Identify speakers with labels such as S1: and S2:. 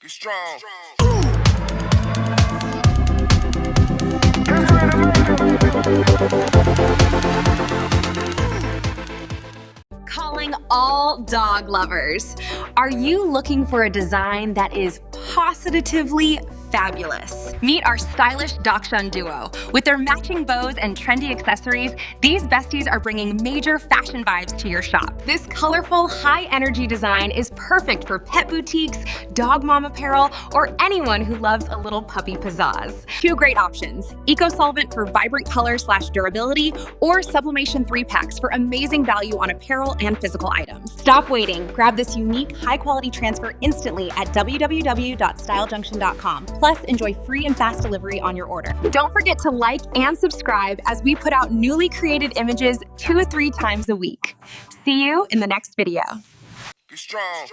S1: Be strong.
S2: Calling all dog lovers. Are you looking for a design that is positively fabulous? Meet our stylish Dachshund duo. With their matching bows and trendy accessories, these besties are bringing major fashion vibes to your shop. This colorful, high-energy design is perfect for pet boutiques, dog mom apparel, or anyone who loves a little puppy pizzazz. Two great options: Eco Solvent for vibrant color/durability, or Sublimation 3-packs for amazing value on apparel and physical items. Stop waiting. Grab this unique, high-quality transfer instantly at www.stylejunction.com. Plus, enjoy free and fast delivery on your order. Don't forget to like and subscribe as we put out newly created images 2 to 3 times a week. See you in the next video.
S1: Be strong.